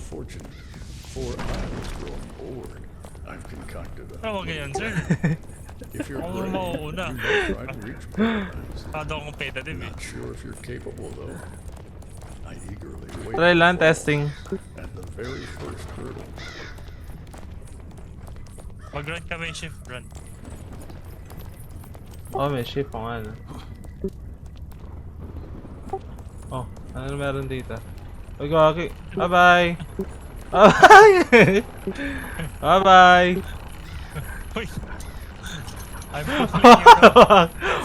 unfortunate, for I was growing bored. I've concocted a... Ano ganyan, sir? If you're Ako brave, mauuna. you might try to reach paradise. Masyado akong competitive eh. Not sure if you're capable, though. I eagerly wait Try lang, to fall testing. at the very first hurdle. Mag-run kami yung shift run. Oh, may ship pa nga, no? Oh, ano na meron dito? Uy, gagi. Bye-bye! Bye-bye! Bye-bye! Uy! I'm following you now.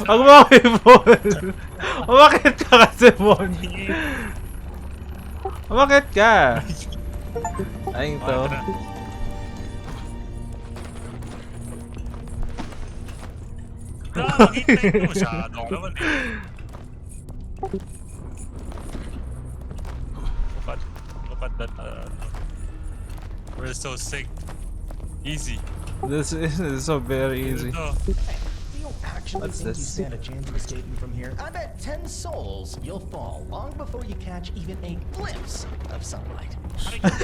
Huwag mo ako i-phone! Umakit ka kasi, Mon! Umakit ka! Ayun to. Oh, tara. Nakakakita ko. Masyado ka naman eh. Look at that. We're so sick. Easy. This is so very easy. Ito. Do you actually What's think this? you stand a chance of escaping from here? I bet 10 souls you'll fall long before you catch even a glimpse of sunlight.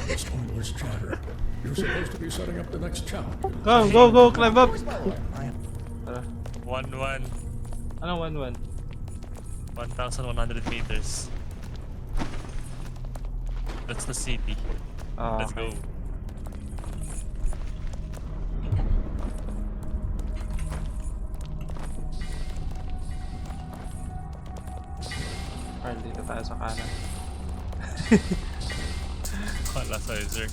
This pointless chatter. You're supposed to be setting up the next challenge. Go, climb up! Spoiler, I have Tara. 1-1. Ano 1-1? 1,100 meters. That's the city. Ah, Let's go. Carl, dito tayo sa kanan. Wala sa'yo, sir.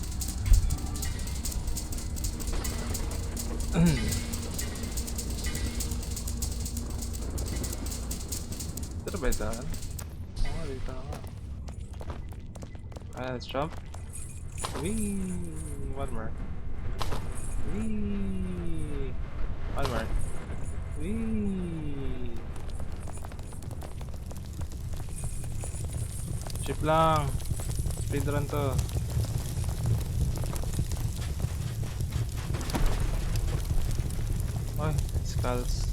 Dito ba ito? Oo, dito ako. Let's jump. Whee! One more. Whee! One more. Whee! Chip lang. Speedrun to. Ay, skulls.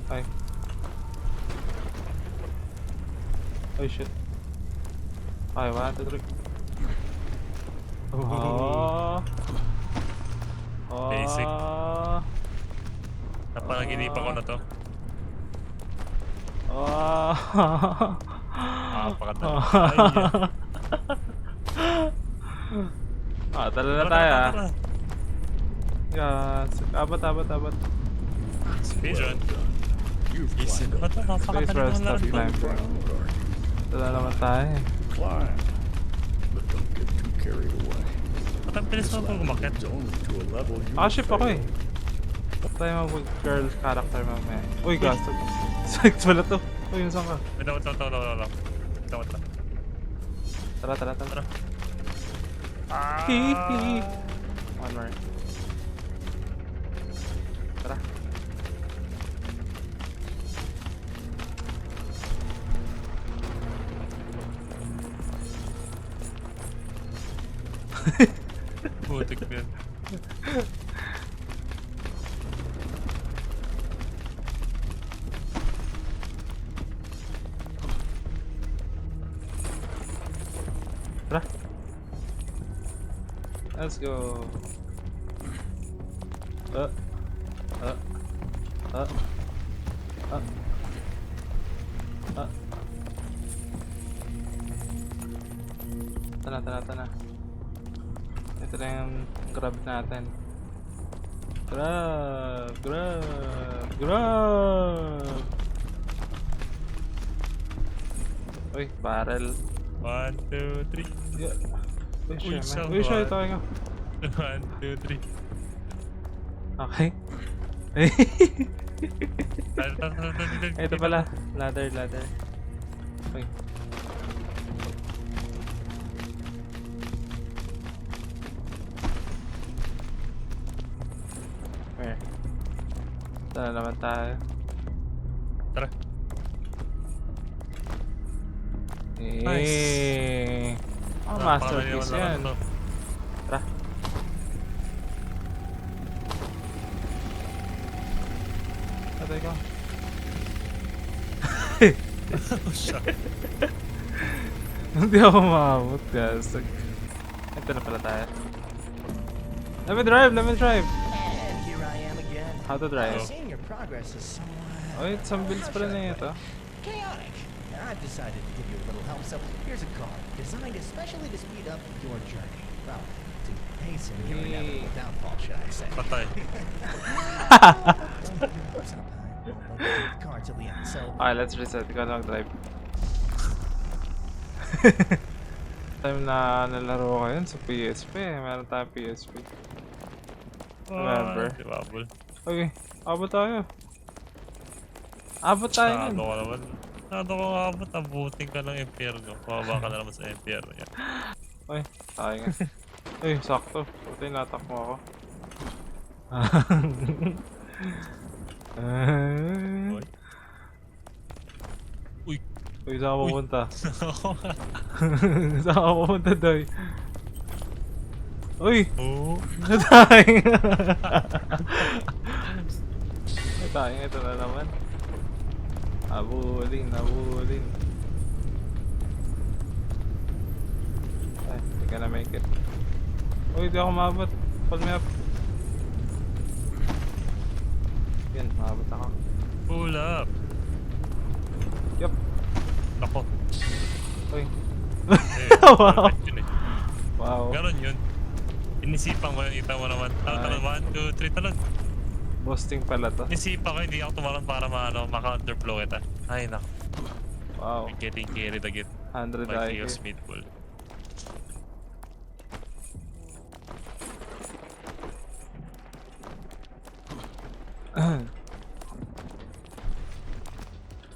Ay. Oh shit. Ay, 1, 2, 3. Oh. Oh. Basic. Napanaginipan ko na to. Oh. Napakadali. Ay, Ah, tala na tara, tayo tara, ah. tara. Yes. Abot. Speedrun. You've Easy. climbed up Ito, Space napakadali rest ng laro of to. climb. ground, aren't you? Tala naman tayo. Climb. But don't get too carried away. Ba't ang bilis mo pag umakit? It's only to a level you Ship ako eh. Ba't tayo mag-girl character mamaya? Uy, gasto. Sex pala to. Uy, yung saan ka? Wait, wait. Tara. Ah! Hihihi. One more. Tara. Putik din. Tara. Let's go. Uh. Tara. Ito na yung grab natin. Grab. Uy, barrel. 1, 2, 3. Yeah. Uy, Uy, siya, man. sound Uy, siya, one. tayo nga. 1, 2, 3. Okay. Ito pala. Ladder. Uy. Where? Tara naman tayo. Tara. Eh. Oh, masterpiece yan. Tara. Patay ka. Oh, shit. Hindi ako maabot, guys. Ito na pala tayo. Let me drive! Let me drive! And here I am again. How to drive? Seeing your progress is somewhat... Oy, some builds pala na ito. chaotic. I've decided to give you a little help, so here's a car designed especially to speed up your journey. Well, to hasten your inevitable downfall, should I say. Patay. Car till the end, so Okay, let's reset. Ikaw lang drive. Time na nalaro ko yun sa PSP. Meron tayong PSP. Remember? Bubble. Okay, abot tayo. Abot tayo Nado nun. ka naman. Nado ka abot. Abutin ka ng impyerno. Pababa ka na naman sa impyerno yan. Uy, tayo nga. Uy, sakto. Puti, natak mo ako. Uy. Uy. Uy, saan ka Uy. pupunta? Saan ka pupunta, Doy? Uy! Oh. Natay! Natay, ito na naman. Nabulin, nabulin. Ay, hindi ka na make it. Uy, di ako maabot. Pull me up. Yan, maabot ako. Pull up. Yup. Ako. Uy. Eh, Wow. perfect yun eh. Wow. Ganon yun. Inisipan mo yun. Kita mo naman. Talon, 1, 2, 3, talon. Boosting pala to. Inisipan ko. Hindi ako tumalon para maka-underflow kita. Ay, naku. Wow. I'm getting carried again. 100 My IQ. chaos meatball.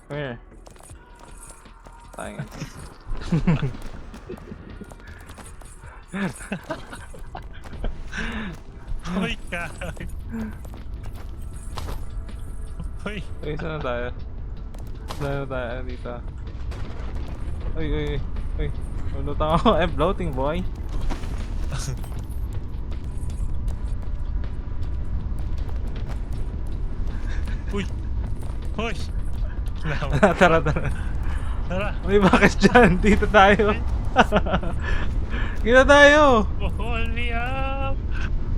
Come here. Tayo nga. Uy, ka. Uy. Uy, saan na tayo? Saan na tayo? Dito. Uy, uy, uy. Uy. Ulutang ako. I'm floating, boy. Uy. Uy. Tara, tara. Tara. Uy, bakit dyan? Dito tayo. Dito tayo. Hold me up.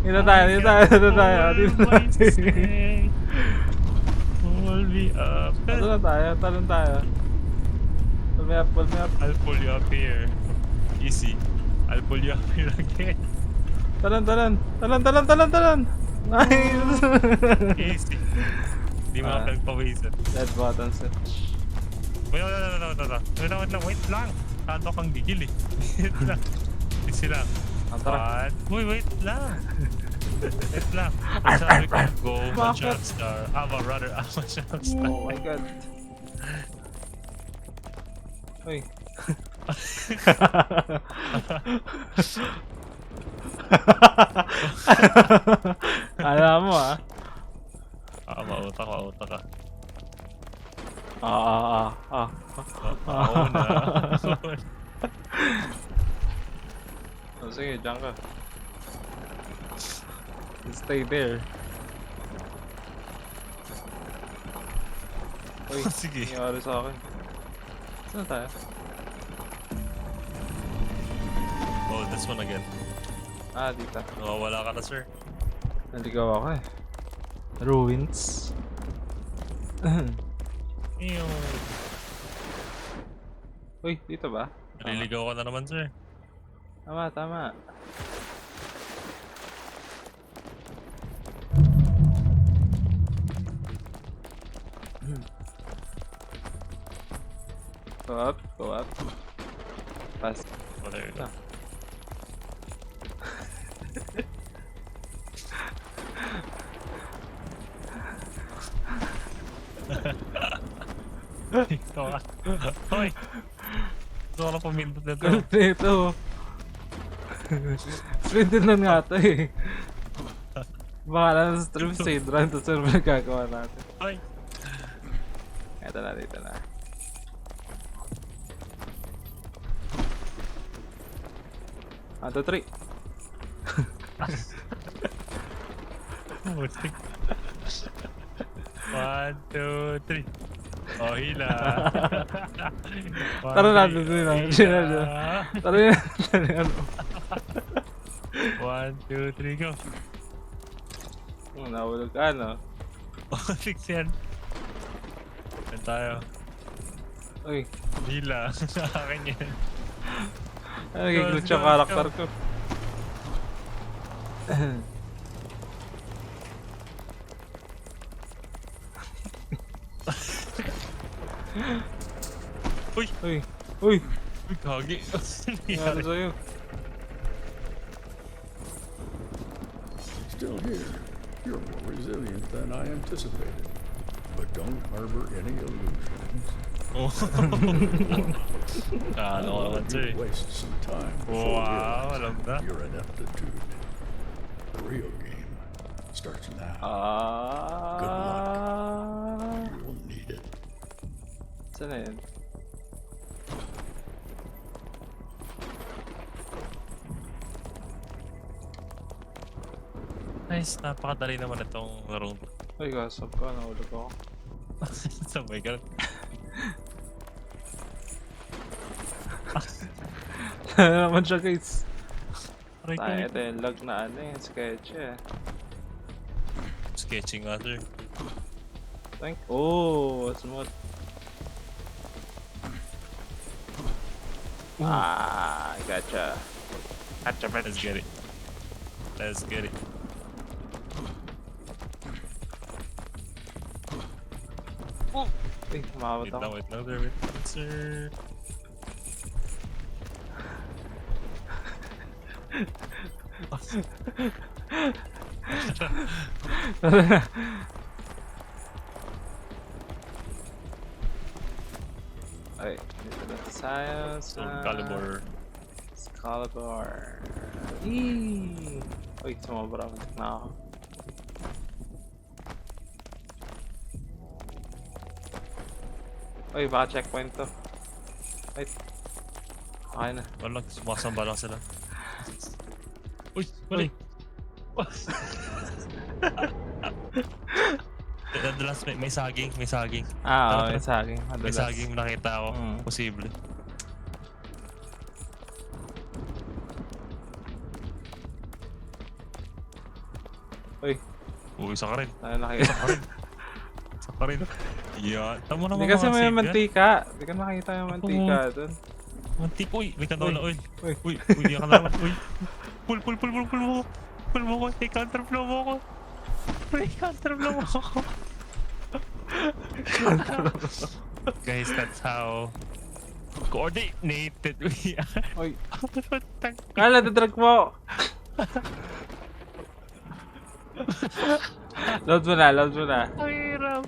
Dito tayo, dito tayo, dito tayo. Dito tayo. Hold me up. Dito na tayo, talon tayo. Pull me up, pull me up. I'll pull you up here. Easy. I'll pull you up here again. Talon, talon. Talon, talon, talon, talon. Nice. Easy. Hindi mo Ah. ka pinagpawisan. Dead button set. Wait lang. Kado kang gigil eh. Wait lang. Easy lang. Tara. Wait lang. Wait lang. Sabi ko, go Bakit? Machan Star. I'm a Machan Star. Oh my god. Uy. Alam mo ah. Mauta ka. Ah. Oo na. Oh, sige, dyan ka. Stay there. Uy, Sige. nangyari sa akin. Saan tayo? Oh, this one again. Ah, dito. Nawawala ka na, sir. Naligaw ako eh. Ruins. Yung... Uy, dito ba? Naliligaw ka na naman, sir. Tama, tama. Go up, go up. Pass. Oh, there you go. Ikaw ka. Hoy! Gusto ko na pumindot nito. Ito. Swindon na nga ito eh. Baka na sa stream save run to serve na gagawa natin. Hoy! Ito na, dito na. One, two, three. Butik. 1, 2, 3. Oh, hila. Tara na, doon na. Hila. Tara na. Tara na. 1, 2, 3, go. Nahulog ka, no? Oh, 6 yan. Yan tayo. Uy, Hila. Akin yan. nag-glitch yung go, karakter ko. Uy! Uy, uy, Uy, kagi. nangyari sa'yo. Still here. You're more resilient than I anticipated. But don't harbor any illusions. Oh. Kala ko naman siya eh. Waste some time. before Wow, realizing alam na. your ineptitude. The real game starts now. You'll need it. Saan na yun? Nice, napakadali naman itong larong to. Uy, gasap ka, nahulog ako. Sabay ka. Ano naman siya, guys? Aray ko. Tayo, ito yung lag na ano yung sketch eh. Sketching nga sir. Oh, smooth. Ah, gotcha. Gotcha, Let's get it. Let's get it. Uy, umabot Wait ako. lang, wait lang sir. Wait lang sir. Ay, dito na tayo sa... Calibur. Excalibur. Eee! Uy, sumobra na ako. Uy, baka checkpoint to. Wait. Okay na. Walang, sumasamba lang sila. Uy! Mali! Madalas may saging, may saging. Ah, oo, Tara, may saging. May Madalas. saging nakita ako. Mm. Posible. Uy, Uy, isa ka rin. ano nakita? Isa ka rin. Isa ka rin. Yeah. Tama naman Hindi kasi mga may save yan. mantika. Hindi ka nakita yung mantika dun. Mantik. Uy, may kanola oil. Uy. Uy, hindi ka naman. Uy. Pull mo ko. Pull mo ko. I-counterflow mo ko. Uy, counterflow mo ko. Guys, that's how coordinated we are. Uy, Putang- kala, dadrag mo! Load mo na, load mo na. Ang hirap.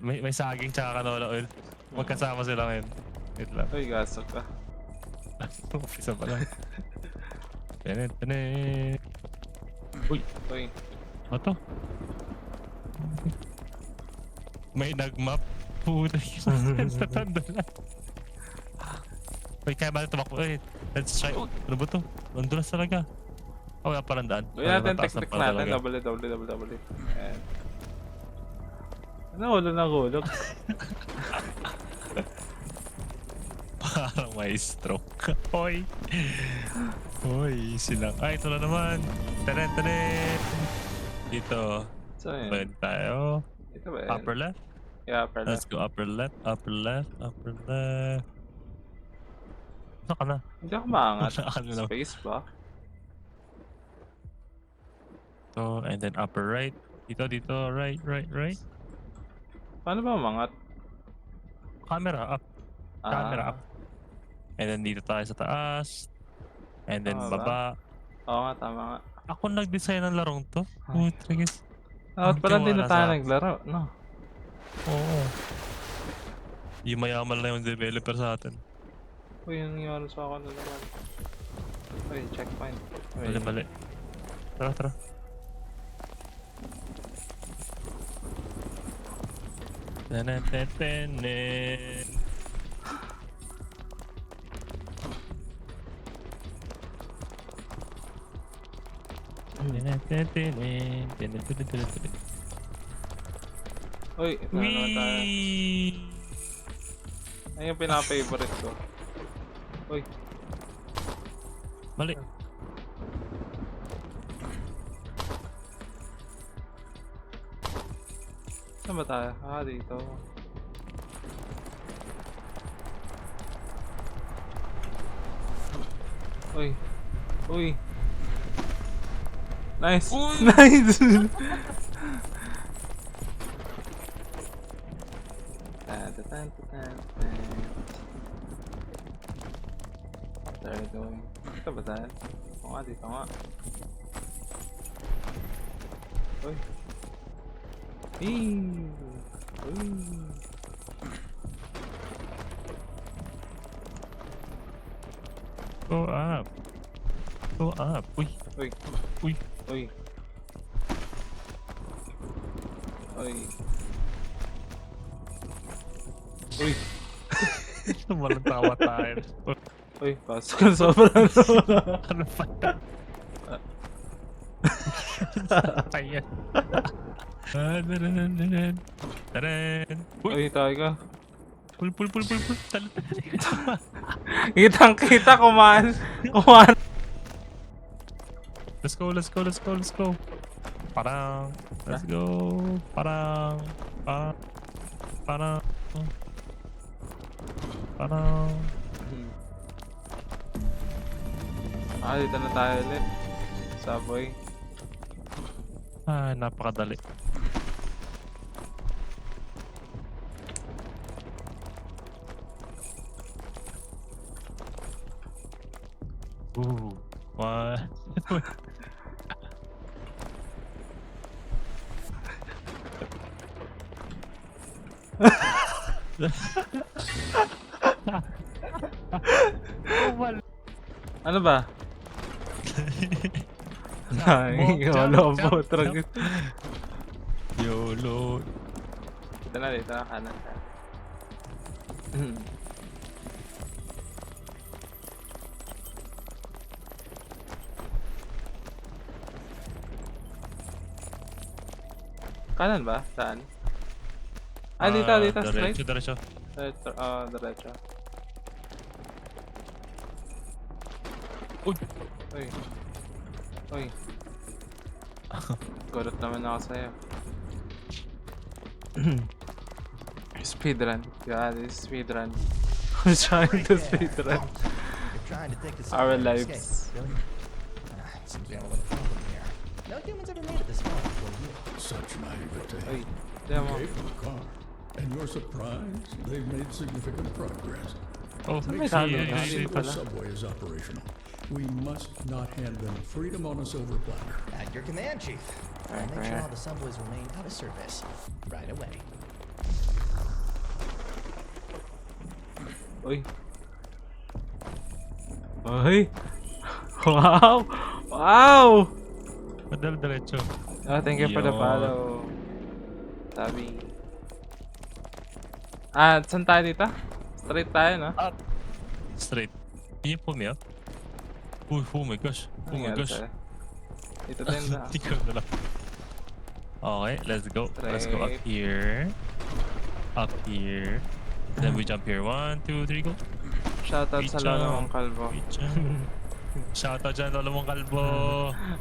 May saging tsaka canola oil. Magkasama sila ngayon. Wait lang. Uy, gasok ka. Isa pa lang. Tanet. Uy, Uy, ano to? May nag-map. Puta yun. Tatanda lang. Uy, kaya ba tumakbo? Uy, let's try. Oh, ano ba to? Nandulas talaga. Oh, wala parang daan. uy natin, Mataas na tek-tek pala natin. talaga. W. Ayan. Ano, hulog na hulog. Parang may stroke. Hoy! Hoy, silang. Ay, ito na naman. Tanet. Dito. So, yun. Pwede tayo. Ito ba yun? Upper left. Yeah, upper Let's left. go upper left. Saan ka na? Hindi ako maangat. Ano na? Space ba? So, and then upper right. Dito. Right. Paano ba umangat? Camera up. Camera up. And then dito tayo sa taas. And then Tama ba? baba. Oo nga, tama nga. Ako nag-design ng larong to. Ay. Trigis. Dapat pala din na Tiwala tayo sa- naglaro, no? Oo. Yung mayaman na yung developer sa atin. Uy, yung nangyari sa akin na naman. Uy, checkpoint. Uy, Mali. Tara. Tenet. Uy, ito na naman tayo. Wee! Ayun yung pinaka-favorite ko. Uy, Mali. saan ba tayo? Ah, dito. Uy. Uy. Nice. Uy! Nice. Tan, tan, tan, tan, tan. There we go. Ito ba tayo? Oo nga, dito nga. Uy. Eee. Uy. Go up. Go up. Uy. Uy. Uy. Uy. Uy. Uy. Walang tawa tayo. Uy, pasok ka sobrang Ano pa? Ayan. Taran. Uy. Uy, tayo ka. Pull. Talo. Kitang kita kumaan. Kumaan. Let's go. Parang. Let's go. Parang. Ah, dito na tayo ulit. Subway. Ah, napakadali. Ooh. What? Ano ba? Ay, wala po. Tragit. YOLO. Dito na, kanan ka. Kanan ba? Saan? Ah, dito, straight. Diretso. Diretso. Uy. Uy. Uy. Gurot naman ako sa'yo. Speedrun. God, this speedrun. I'm trying to speedrun You're trying to take the our subway to escape, lives. really? Seems we have a little problem here. No humans ever made it this far before you. Such naivete. Uy, tiyan mo. Gave them a car. And you're surprised they've made significant progress. Oh, May see, talo yeah, na. yeah, The Hindi pala. subway is operational. We must not hand them freedom on a silver platter. At your command, Chief. I'll make sure all the subways remain out of service right away. Uy. Uy. Wow. Wow. Diretso. Oh, thank you for the Yun. follow. Sabi. Ah, saan tayo dito? Straight tayo, no? Straight. Yun po niya. Uy, oh my gosh. Oh my Nangyari gosh. tayo? Dito din na. Tingnan na lang. Okay, let's go. Let's go up Straight. here. Up here. Then we jump here. 1, 2, 3, go. Shoutout sa Reach lolo out. mong kalbo. Reach out. Shoutout dyan, lolo mong kalbo.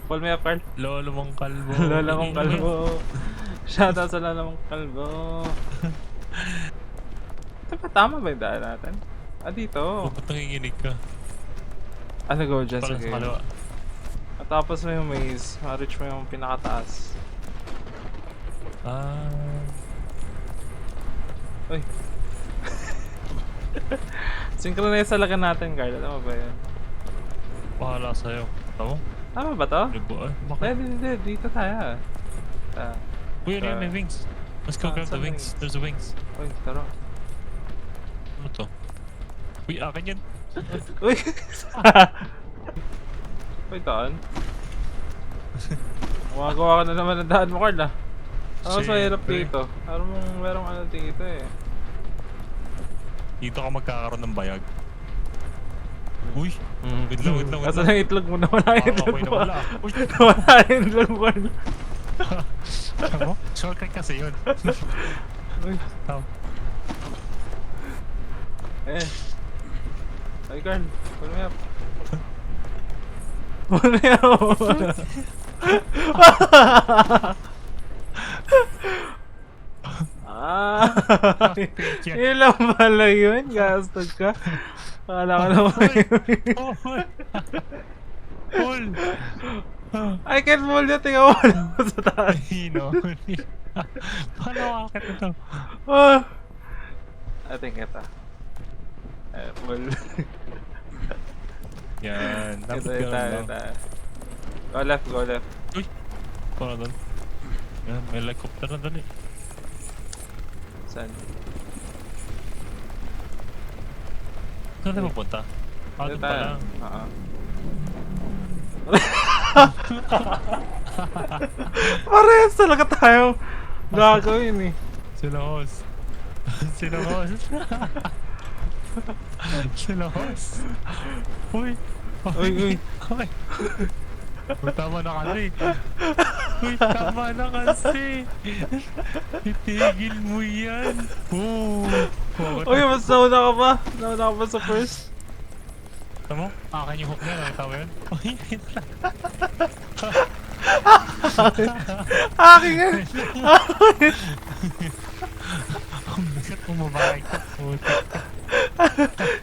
Pull me up, Carl. Lolo mong kalbo. Lolo mong kalbo. Shoutout sa lolo mong kalbo. Ito ba? Tama ba yung daan natin? Ah, dito. Oh, ba't nanginginig ka? Ano go dyan sa Parang sa game? kaliwa. Matapos mo yung maze, ma-reach mo yung pinakataas. Ah. Uy. Synchronize talaga natin, Carl. Alam mo ba yun? Bahala sa'yo. Tama? Tama ba to? Nagbuo. Bakit? Hindi. Dito tayo. Ah. Uy, ano yun? May wings. Let's go grab the saan wings. wings? There's the wings. Uy, taro. Ano to? Uy, akin yan. Uy! Uy, daan. Gumagawa ka na naman ng daan mo, Carl, ah. Ako sa hirap Siyempre. dito. Parang merong ano dito eh. Dito ka magkakaroon ng bayag. Uy! Wait lang. Asa na yung itlog mo? Nawala yung itlog Okay, mo. nawala. Uy! Nawala yung itlog mo. Ano? Shortcut kasi yun. Uy, Stop. eh. Ay, Carl. Pull me up. Pull me up. Ah, yun lang pala yun. Gastag ka. Akala ko naman yun. Pull! I can pull you. Tingnan mo lang sa taas. Hino. Paano akit ito? Ah. I think ito. Pull. Yan. Dapat Ito. ganun lang. Go left, go left. Uy! Paano doon? Yan, may helicopter na doon eh. Saan? Saan tayo pupunta? Ah, doon pa lang. Oo. Parehas talaga tayo gagawin eh. Sila host. Sila host. Sila host. Uy! Uy, uy. Uy! Uy, tama na kasi. Uy, tama na kasi. Itigil mo yan. Oo. Uy, mas nauna ka pa. Nauna ka pa sa first. Tama mo? Akin yung hook niya. Nakita mo yun? Uy, Akin nga. ang bigat mo mabahay ka. Putik.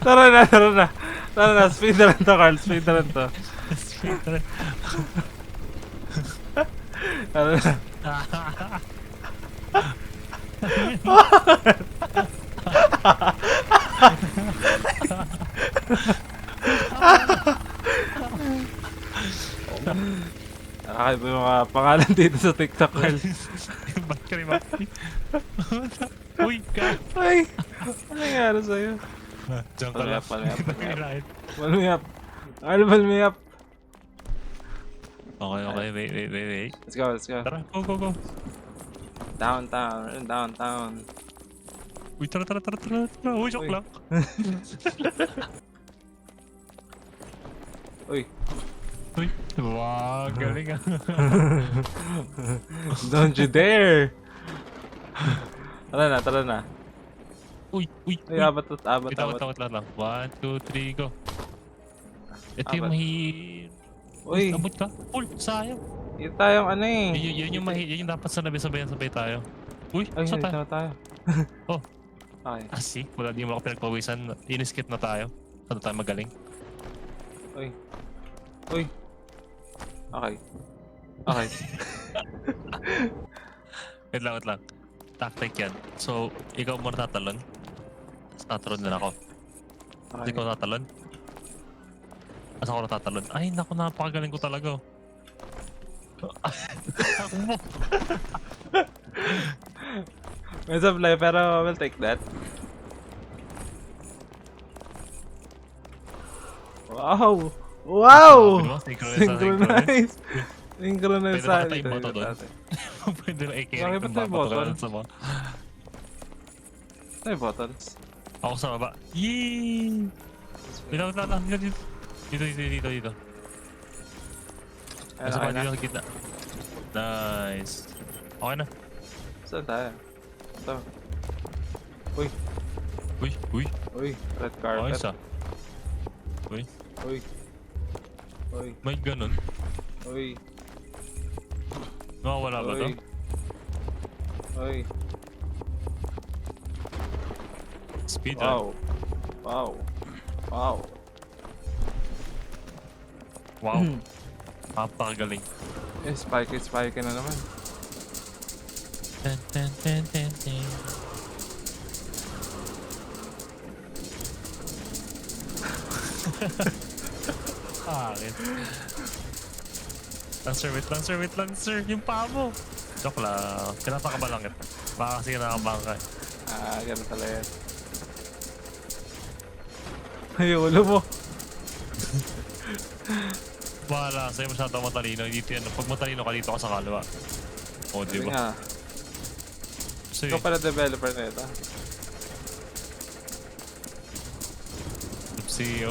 Tara na, tara na. Tara na, speedrun to, Carl. Speedrun to. Tara na. Nakakaiba yung mga pangalan dito sa TikTok, Carl. Ba't ka rin Uy, ka! Ay, ano nangyari sa'yo? Diyan ka Follow lang. up, follow up, follow up. Kailangan. Pull me up. Carl, pull me up. Okay, okay. Wait. Let's go, let's go. Tara, go. Downtown, downtown. Uy, tara. Uy, joke Uy. lang. Uy, Uy, wow, galing ah. don't you dare! Tara na. Uy. Uy, abat. Wait lang. 1, 2, 3, go. Ito yung Abat. mahirap. Uy, Abot ka? Uy, sayang. yun tayong ano eh. Yun yung dapat sa sabay tayo. Uy, Ay, saan tayo? na tayo. Oh. Okay. See? Wala, di mo ako pinagpawisan. In-skip na tayo. Ano tayo magaling? Uy. Okay. Wait lang. Tactic yan. So, ikaw muna tatalon. Tatalon din ako. Okay. Ikaw tatalon. Asa ako natatalon? Ay, naku, napakagaling ko talaga. Takbo. May supply pero we'll take that. Wow! Synchronize! Synchronize Pwede sa ba tayo boto doon? Pwede na i-carry Bakit kung ba tayo mapatulan bottom? sa mga. Ay, buttons. Ako sa baba. Yee! Dito. Ayun, Nasa okay mga na. dito sa gitna. Nice. Okay na. Saan tayo? Ito. Uy, red carpet. Ayos ah. Uy, May ganun. uy, Nakawala ba to? uy. Speed Wow. Wow. Napakagaling. Spike na naman. Ten. Akin. Wait lang, sir. Yung paa mo. Joke lang. Kinataka ba lang ito? Baka kasi kinakabahan ka. Ganun pala yan. Ay, ulo mo. Bahala sa'yo, masyado matalino. Dito yan. Pag matalino ka, dito ka sa kalwa. O, Sige diba? nga. Sige. Ikaw pala developer na ito. Sige,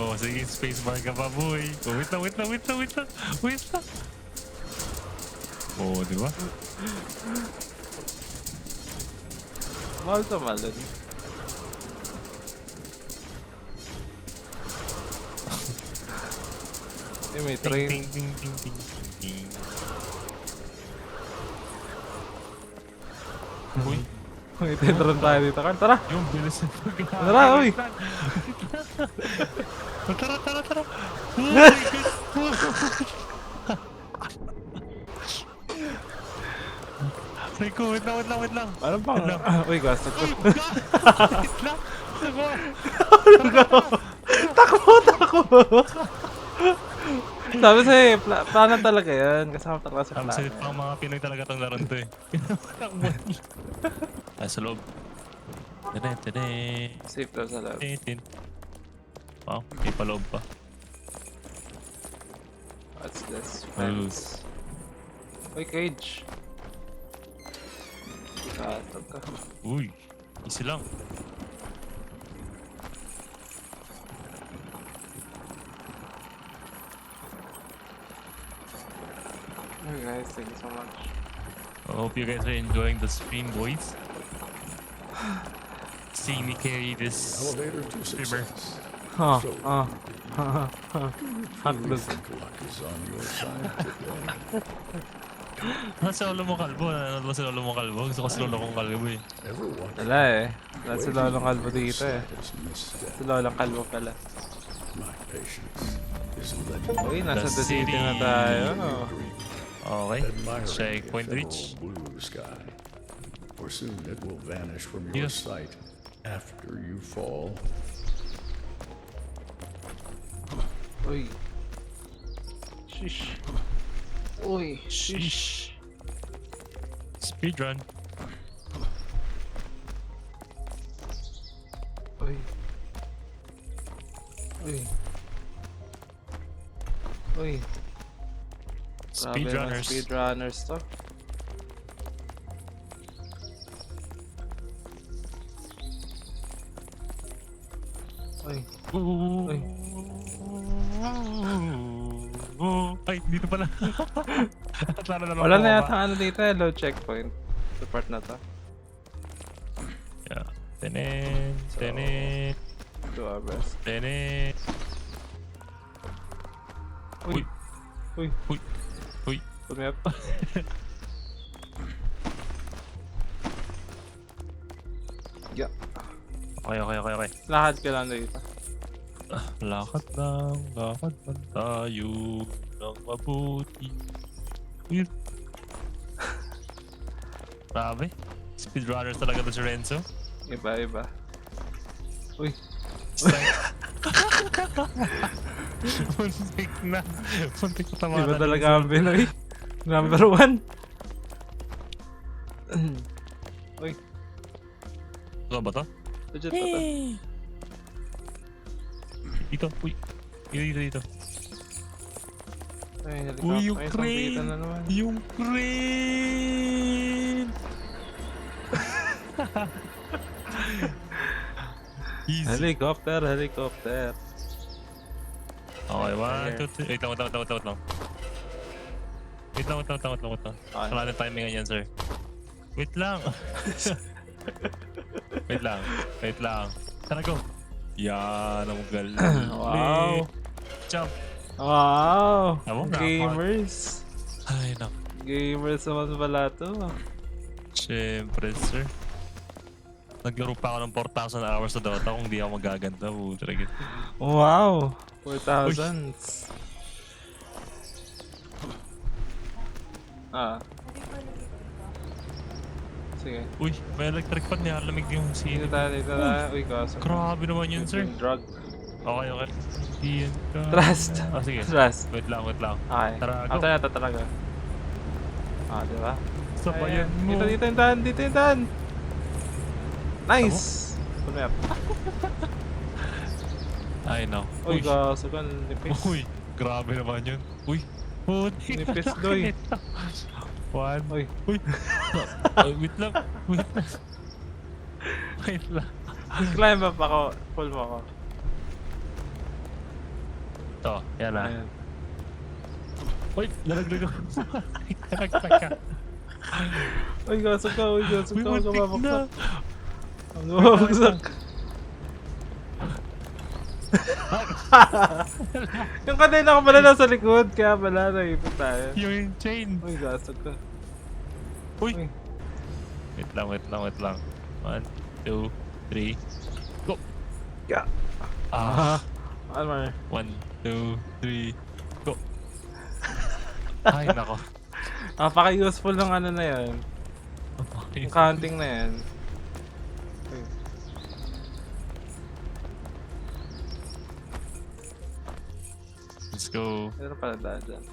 spacebar ka pa, boy. Oh, wait lang. Oh, di ba? Mahal to malon. Eh, may train. Ting, ting, ting, ting, ting. Uy, May tendron tayo dito, Carl. Tara! yung bilis na Tara, uy! Tara, tara, tara! Oh my God! Ay ko, wait lang. Ano bang? Uy, gastos ko. Uy, God! Wait lang! Takbo! Sabi sa'yo, plano talaga yan. Kasama talaga sa Ang plano. salit pang mga Pinoy talaga tong laron to eh. Ay, sa loob. Tene. Safe daw sa loob. Tin. Wow, may paloob pa. What's this? Fence. Uy, cage. Katog ka. Uy, easy lang. Hey guys, thank you so much. I hope you guys are enjoying the stream, boys. Seeing me carry this Elevator to streamer. success. Huh, So, Hot you dog. think luck is on your side today? Nasa lolo mo kalbo, nanonood ba si lolo mo kalbo? Gusto ko si lolo kong kalbo eh. Ever wonder Wala eh. Wala si Lolong Kalbo dito eh. slightest misstep? Si Lolong Kalbo pala. My patience is legendary. Uy, nasa The The City city. na tayo. Okay, Admiring checkpoint the reach. ephemeral blue sky. For soon it will vanish from your Yes. sight after you fall. Uy. Shish. Uy, Sheesh. Speedrun. Uy. Uy. Uy. Grabe na Speedrunners. speedrunners to. Uy. Ooh. Uy. Ay, dito pala. Wala na yata ano dito eh, low checkpoint. Sa part na to. Yeah. Tenen. Do our best. Tenen. Uy. Uy. Uy. Pumiyap. Yeah. Okay. Lakad ka lang dito. Lakad lang tayo ng mabuti. Uy. Grabe. Speedrunners talaga to si Renzo. Iba. Uy. Muntik na. Muntik na tamaran. Iba talaga ang Pinoy. Number 1. Uy. Ano ba to? Legit pa to. Dito. Uy. Dito. Ay, helicopter. Uy, yung Ay, crane! sampitan na naman. Yung crane! Easy. Helicopter. Okay, 1, 2, 3. Wait lang. Wait lang. Okay. Wala na timingan yan, sir. Wait lang. Wait lang. Tara, go. Yan, ang galing. Wow. Jump. Wow. Amo, Gamers. Ay, nak. Gamers naman pala to. Siyempre, sir. Naglaro pa ako ng 4,000 hours sa Dota kung di ako magaganda. Talaga. Wow. 4,000. Sige. Uy, may electric fan niya. Lamig yung Dito sino. tayo. Uy, kaso. Grabe naman yun, sir. Drug. Okay. Iyan ka. Trust. Ah, sige. Trust. Wait lang. Okay. Tara, go. Ata talaga. Diba? Sabayan mo. Dito yung daan. Nice! Pumiyap. Ay, no. Uy, kaso ka, nipis. Uy, grabe naman yun. Uy. Puti. Nipis, doy. 1. Uy. Uy. Ay, wait lang. Wait lang. Climb up ako. Pull mo ako. Ito, yan na. Ayan. Uy, lalaglag ako. Nagtaka ka. Uy, kaso ka. Uy, Huwag ka muntik na. mabaksak. Ano mabagsak? Yung kadena ko pala nasa likod, kaya pala naipit tayo. Yung chain. Uy, gasag ka. Uy. Uy. Wait lang. 1, 2, 3. Go! Yeah. Ah. Ano man? 1, 2, 3. Go! Ay, nako. Napaka-useful ng ano na yan. Yung counting na yan. Uy. Let's go. Meron pala daan dyan.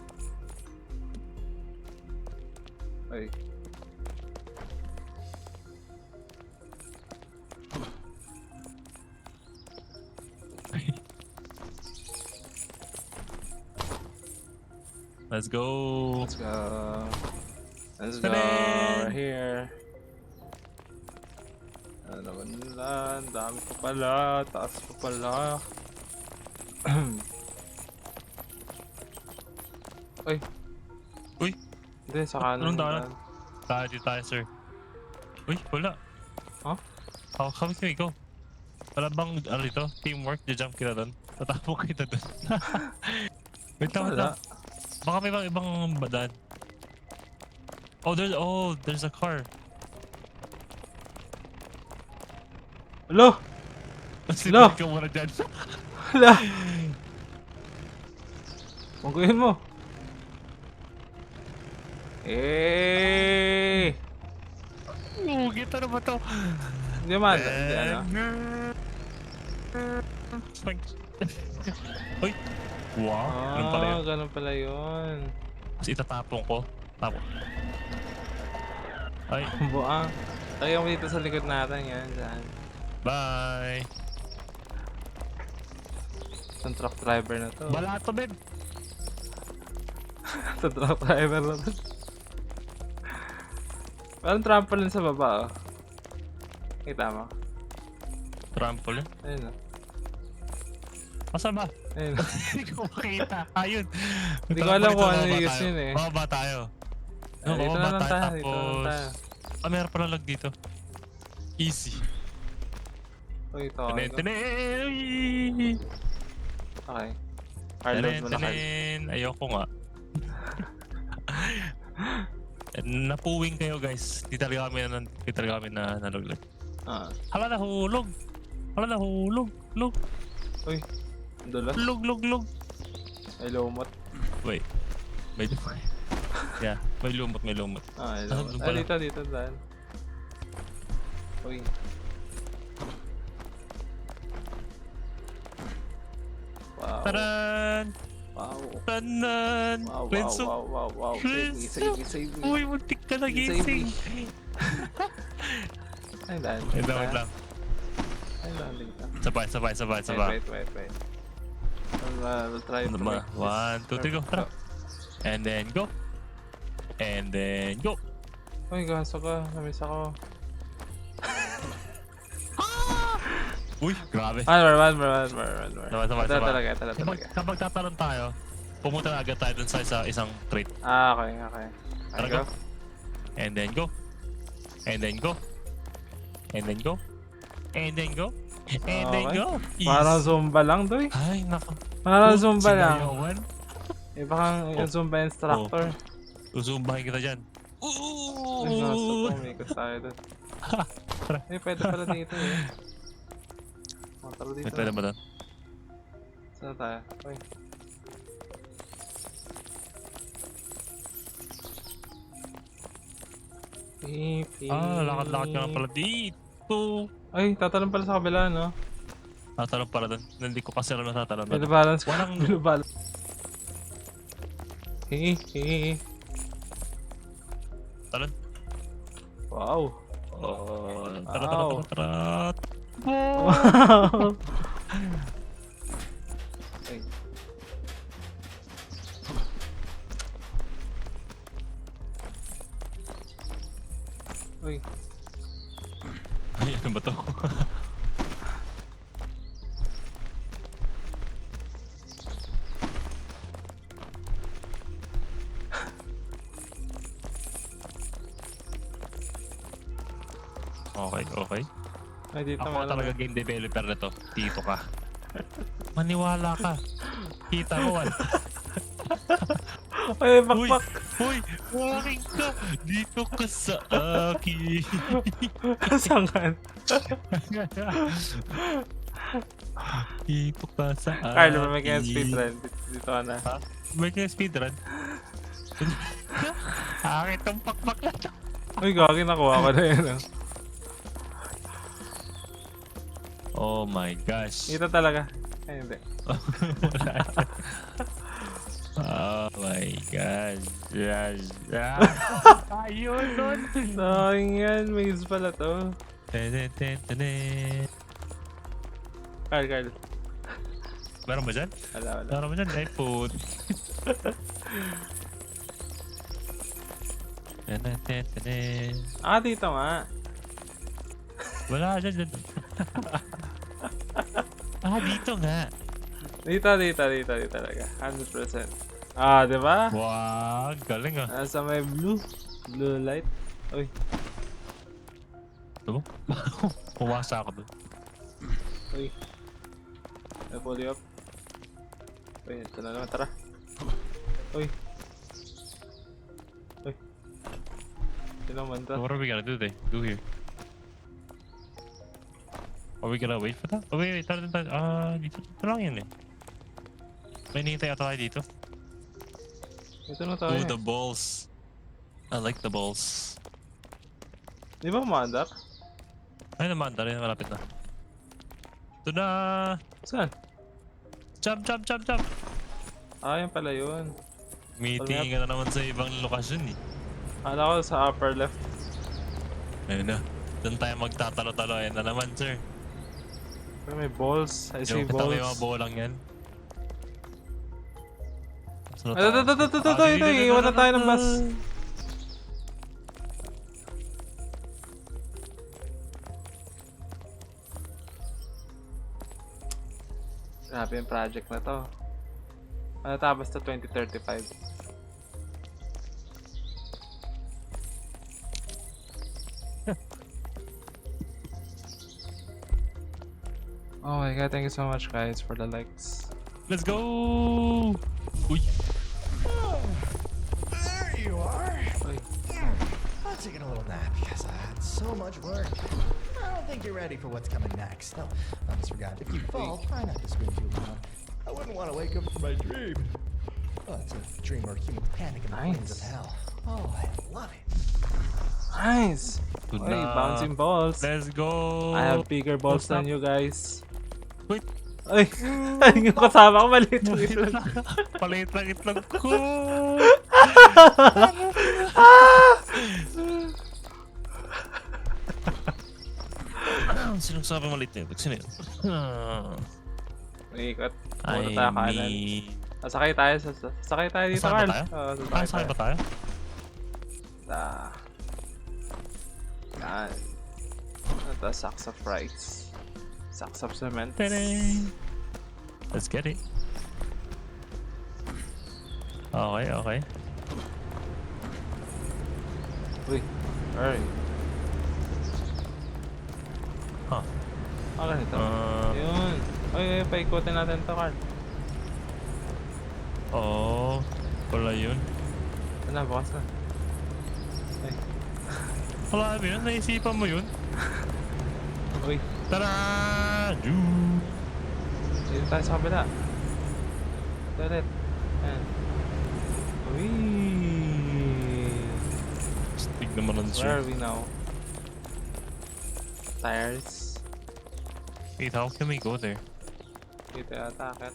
Uy. Let's go. Let's go. Let's go. Ta-da! We're here. Ano naman nila? Ang dami pa pala. Taas pa pala. Uy. Uy. Hindi, sa kanan. Anong daan? daan. Tayo, sir. Uy, wala. Huh? Kami go. Wala bang, ano dito? Teamwork? Jump kita doon? Tatapo kita doon. Wait lang. Wala. Baka may ibang badan. There's a car. Hello? Sinipid ka muna dyan. Hala! Mangguhin mo. Eh! Gito na ba to? Hindi man. Hindi ano. Uy! Wow! Ganun pala yun. Ganun pala yun. Tapos itatapong ko. Tapos. Ay, Buang. Lagyan mo dito sa likod natin yan. Dyan. bye! Isang truck driver na to. Balato, Ben! Isang truck driver na to. Parang trampoline sa baba oh. Kita mo? Trampoline? Ayun oh. Asa ba? Ayun oh. Hindi ko makita. Ayun. Hindi ko alam kung ano yung use yun eh. Bababa tayo. Dito na lang tayo. Dito na lang Tapos... tayo. Meron pala lag dito. Easy. Uy, ito. Tenen! Okay. Hardload mo na kayo. Ayoko nga. Napuwing kayo guys. Di talaga kami na naluglag. Ah. Hala, nahulog. Lug. Uy. Ang dulas. Lug. Ay, lumot. Wait. May lumot. Yeah, may lumot. Ah, ay, Ah, lumot. doon Ay, pala. dito daan. Uy. Wow. Taran! Wow. Tanan! Wow, Renzo! wow. Save me. Uy, muntik ka na Save gising! Ay, daan. Wait lang. Ay, daan dito. Sabay. Wait. We'll try to Ano ba? make this 1, 2, 3, go. Tara. And then go. Uy, gaso ka. Namiss ako. Uy, grabe. One more. Sabay. Ito talaga. Kapag tatalon tayo, pumunta na agad tayo dun sa isang crate. Ah, okay. Tara, go. And then go. Easy. Parang Zumba lang, doy. Ay, nako. Parang Zumba lang. Sinayawan. Iba kang yung Zumba instructor. Susumbahin kita dyan. Ay, gaso ko. Umikot tayo doon. Tara. Eh, pwede pala dito eh. Tara dito. May pwede ba doon? Saan tayo? Uy. Lakad-lakad ka lang pala dito. Ay, tatalon pala sa kabila, no? Tatalon pala doon. Hindi ko kasi alam na tatalon Bilo doon. balance ka. Walang- Bilo balance. Hehe. Talon. Wow. Oh, Wow. tara. Wow. Ay. Uy. Ay, ano ba to? Okay. Ay, dito Ako meron. talaga game developer na to. Dito ka. Maniwala ka. Kita mo, wala. Ay, Uy! bakbak! Uy! Waking ka! Dito ka sa akin! Sangan? Dito ka sa akin! Carl, may kaya speedrun. Dito ka na. Ha? May kaya speedrun? Akit ang pakpak na to! Uy, gagi, nakuha ko na yun. Oh my gosh! Dito talaga. Ay, hindi. Wala na. Oh my gosh! Yes! Ayun nun! Sayang yan, maze pala to. Tene. Carl. Meron ba dyan? Wala. Meron ba dyan? iPhone. Ah, dito nga. Wala dyan. Dito nga. Dito talaga. 100%. Ah, di ba? Wow, galing ah. Nasa may blue light. Uy, Ito mo? Pumasa ako dun. uy. I pull you up. Uy, ito na naman, tara. Uy. Sino man to? So what are we gonna do there? Do here? Are we gonna wait for that? Oh wait, tara. Dito lang yun eh. May nihintay ata tayo dito. Ito na tayo. The balls. I like the balls. Di ba umaandar? Ay naman, rin malapit na. Ito na! Saan? Jump! Ah, yan pala yun. Meeting ka na naman sa ibang lokasyon eh. Kala ko sa upper left. Ayun na. Doon tayo magtatalo-talo. Ayan na naman, sir. Pero may balls. I see Yung kita may mga balls. bolang yan. Ito. Iwan na tayo ng bus. Grabe yung project na to. Tapos to 2035. Oh my god, thank you so much guys for the likes. Let's go! Uy! There you are. Uy. I'm taking a little nap because I had so much work. I don't think you're ready for what's coming next. No, I almost forgot. If you fall, try not to scream too loud. I wouldn't want to wake up from my dream. Oh, it's a dream where humans panic in the flames of Nice. hell. Oh, I love it. Nice! Good Uy, na. bouncing balls. Let's go! I have bigger balls What's than up? you guys. Wait! Ay, yung kasama ko maliit yung itlog. Palit lang itlog ko! Sinong sabi maliit na itlog? Sino yun? Ikot. I Muna tayo kanan. mean... Sakay tayo dito, Sasama Carl. tayo? Oo, Sakay ba tayo? Yan. Ito, sacks of rice. Sacks of cement. Ta-dang! Let's get it. Okay. Uy, alright. Huh. Ano ito? Uh, Yun. Uy, paikutin natin to, Carl. Oo. Wala yun. Ano, bukas na. Ay. Wala mo yun? Naisipan mo yun? Uy, Tara! dito tayo sa kabila. Ito ulit. Ayan. Uy. Stig naman ang Where sir. are we now? Tires. Wait, how can we go there? Dito yata akit.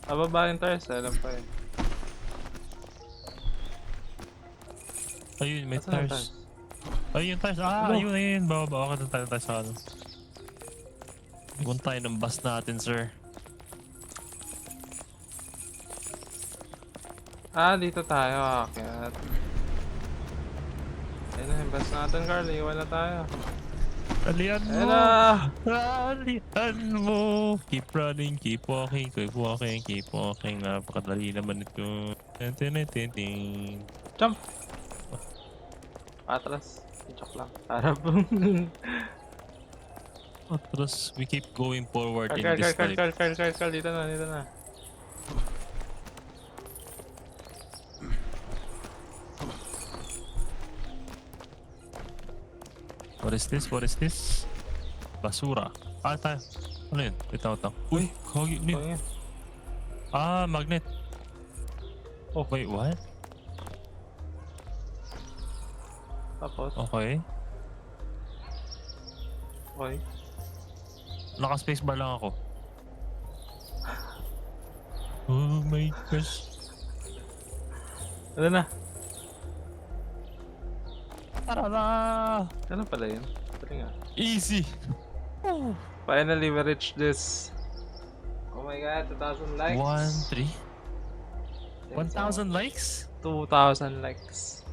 Baba yung tires, alam pa yun. Ayun, may Asan ang tires. Ayun, tires. Ano? Ayun. Baba ka tayo sa ano. Iwan tayo ng bus natin, sir. Dito tayo aakyat. Ayun na yung bus natin, Carl. Iwan na tayo. Alian mo! Ayun na! Alian mo! Keep running, keep walking, keep walking. Napakadali naman ito. Tin. Jump! Atras. Joke lang. Harap. Atras, we keep going forward in Carl, this Carl, life. Carl, dito na, dito na. What is this? What is this? Basura. Ah, tayo. Ano yun? Ito. Uy, kagi. Ano yun? Oh, yan. Ah, magnet. Oh, wait, what? Tapos, Okay. okay. Naka-spacebar lang ako. Oh my gosh. Ano na? Tarara! Ano pala yun? Pwede nga. Easy! Finally, we reached this. Oh my god, 2,000 likes. 1,000 likes? 2,000 likes.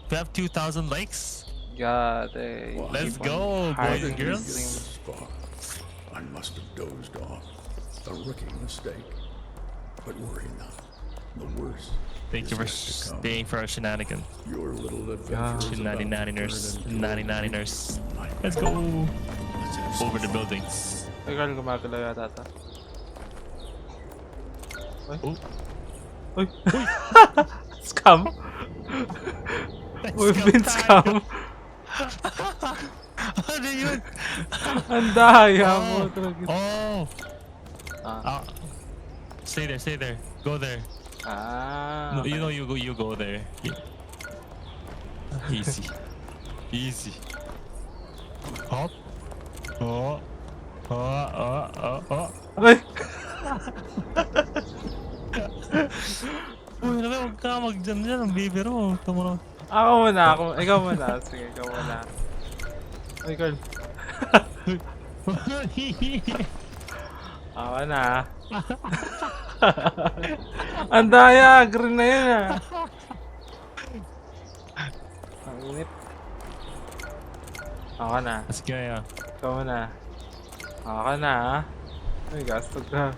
We have 2,000 likes? God, eh. Wow. Let's keep on go, boys hiding and girls. these things. This far. I must have dozed off. A rookie mistake. But worry not. The worst Thank is you for yet to come. staying for our shenanigans. Your little adventure is about to turn 99ers. into a 99ers. nightmare. Let's go! Let's have some Over the fun. buildings. Ay, Carl, gumagalaw yata ito. Oh, Uy! Scam! We've been scam! ano yun? Ang daya mo talaga. Oh! Ah. Stay there. Go there. Ah. No, you know you go there. Easy. Easy. Hop. Oh. Ay! Uy, naman, huwag ka mag-jam dyan. Ang bibiro. Tama na. Ako muna, ikaw muna. Sige, ikaw muna. Ay, Carl. Ako na. Ang daya! Green na yun ah. Ang init. Ako na. Let's go, yeah. Ikaw muna. Ako na ah. Ay, gastog ka.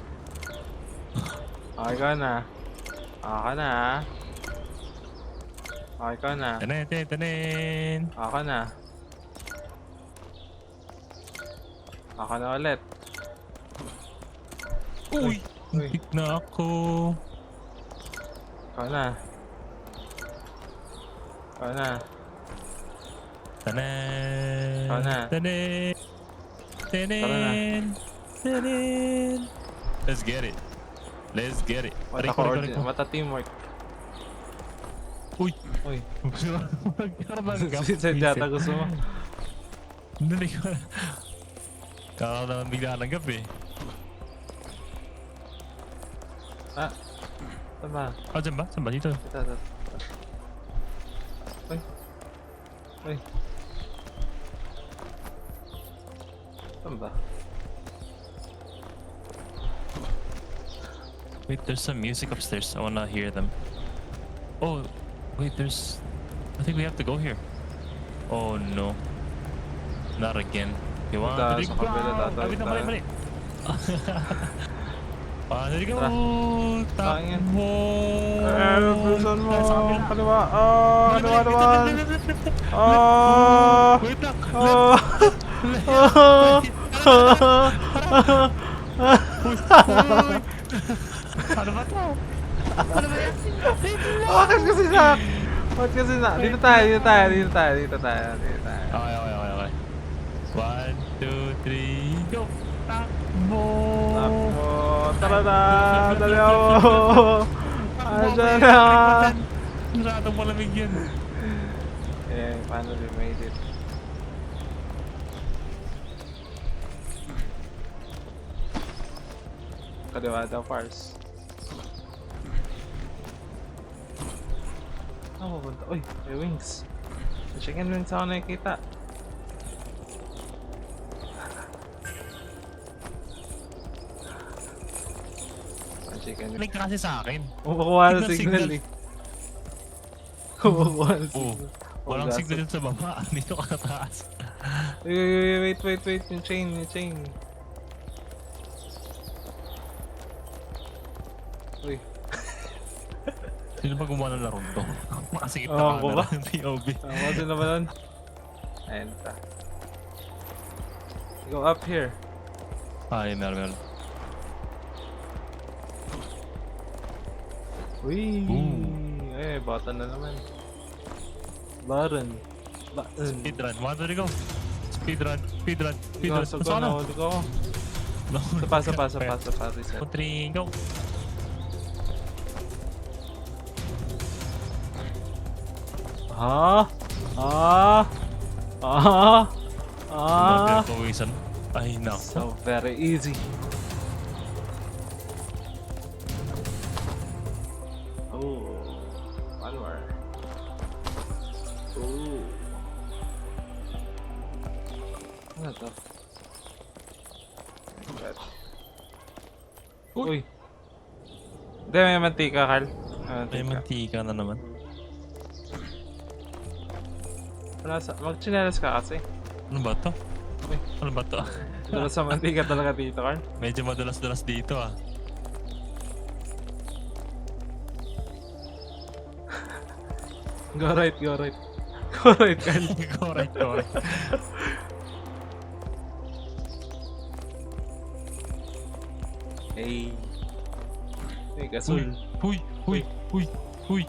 Okay, ikaw na. Ako na ah. Okay, ikaw na. Tanin. Ako na. Ako na ulit. Uy! Uy. Pick na ako. Ikaw na. Ikaw na. Tanan. Ikaw na. Tanin. Let's get it. Mata coordinate. Mata teamwork. Uy! Uy. Magkaroon ng gap. Sadyata gusto mo. Hindi ko. Kakaroon naman bigla ng gap eh. Ah. Tama. Ah, dyan ba? Saan ba? Dito. Ito. Uy. Uy. Saan ba? Wait, there's some music upstairs. I wanna hear them. Oh, wait, there's... I think we have to go here. Oh no. Not again. You want Punta to sa kabila, tatawid tayo. mali. There you go. Tangin. Takbo. Bilisan mo. Sa kabila. Kaliwa. Kaliwa Wait, naman. wait, wait, wait, wait. Ah. Wait lang. Ano ba to? Bakit kasi na? Bakit kasi na? Dito tayo. Okay. 1, 2, 3, go! Takbo! Takbo. Tara na. Dali ako. Andyan na. Masyadong malamig yun. Eh, paano we made it? Kaliwa daw, Pars. Ah, pupunta. Uy, may wings. May chicken wings ako nakikita. May chicken wings. Like kasi sa akin. Kumukuha ng Signal, signal signal. eh. Kumukuha ng Oh, signal. walang gaso. signal sa baba. Dito ka taas. Wait. Yung chain. Uy. Sino ba gumawa ng laro to? Makasikip Oo, na ako ba? camera ng POV. Tama din naman nun. Ayun ta. Go up here. Ah, yun, meron. Uy! Ooh. Eh, button na naman. Button. Speedrun. 1, 2, go. Speedrun. Speedrun. Go, Speedrun. so go na, huli ko. No. Sa pa, reset. 2, 3, go. Ah! Ah! Ah! Ah! Pawisan. Ay, nako. So very easy. Oh, one more. Oh. Ano to? Uy! Hindi, may mantika, Carl. May mantika na naman. Mag-chinelas ka kasi. Ano ba to? Uy. Ano ba to? Dala sa mantika talaga dito, Carl. Medyo madulas-dulas dito ah. Go right, go right. Go right, Carl. Go right, go right. Hey. Hey, gasol. Huy, huy, huy, huy,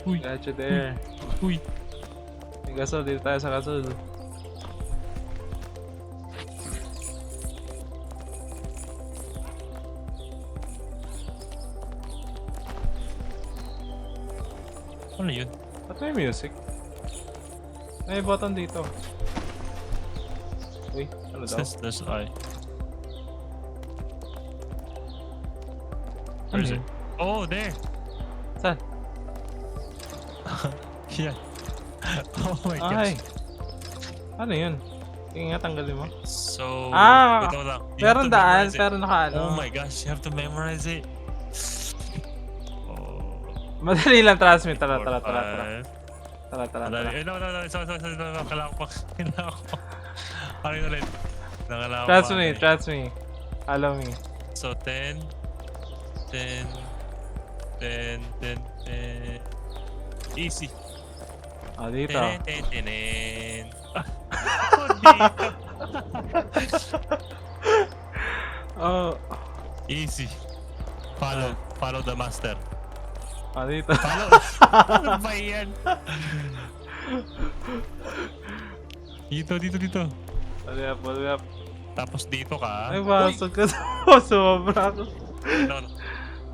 huy, Got you there. huy. Hey, gasol. Dito tayo sa gasol. Ano yun? Ba't may music? May button dito. Uy, ano daw? There's I. Ano Where is yun? it? Oh, there. Saan? Yeah. Oh my Ay. gosh. Ano yun? Tingin nga, tanggalin mo. So, Ah! wait lang. You have Meron to daan, memorize it. pero naka ano. Oh my gosh, you have to memorize it. Oh. Madali lang transmit. Tara, 4, tara, tara, tara. 5. Tara, tara, tara. No. Sorry. Kailangan ko pa. Kailangan ko pa. Ano yun ulit? Kailangan ko Trust pa, me, eh. trust me. Follow me. So, 10. Easy. Ah, dito. Ten. Oh, Easy. Follow the master. ah, dito. Follow. Ano ba yan? Dito. Follow up. Tapos dito ka. Ay, Uy! basag ka. Sobra ako. No.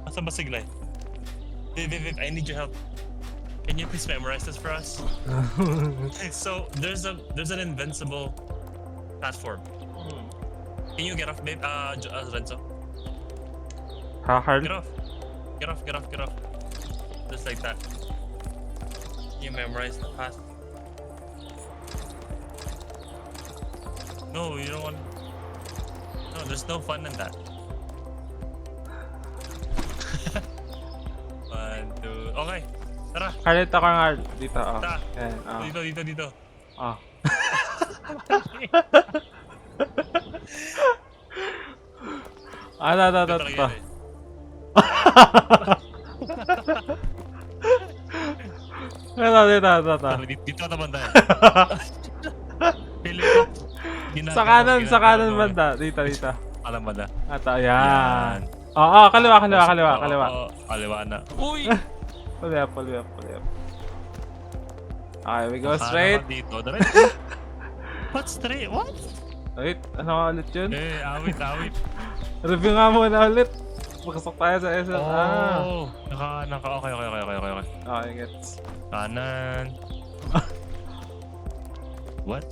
Asan ba si Glay? Viv, I need your help. Can you please memorize this for us? So there's an invincible platform. Can you get off, babe? Renzo, Ha, Carl? get off. Just like that. Can you memorize the path? No, you don't want. No, there's no fun in that. 1, 2. Okay, tara. Carl, dito ka nga. Dito, oh. Ta. Yan, oh. Dito. Oh. Ah, Ito ito. talaga yun eh. Ito. Tara, dito naman tayo. Pili ko. Sa kanan banda. Dito. Alam mo na. Ito, yan. Oo, kaliwa. Oo, kaliwa na. Uy! Pull up. Okay, we go Baka straight. naman Dito. Diretso. What straight? What? Wait, ano nga ulit yun? Awit. Review nga muna ulit. Makasok tayo sa SL. Oh, okay. Okay, gets. Kanan. What?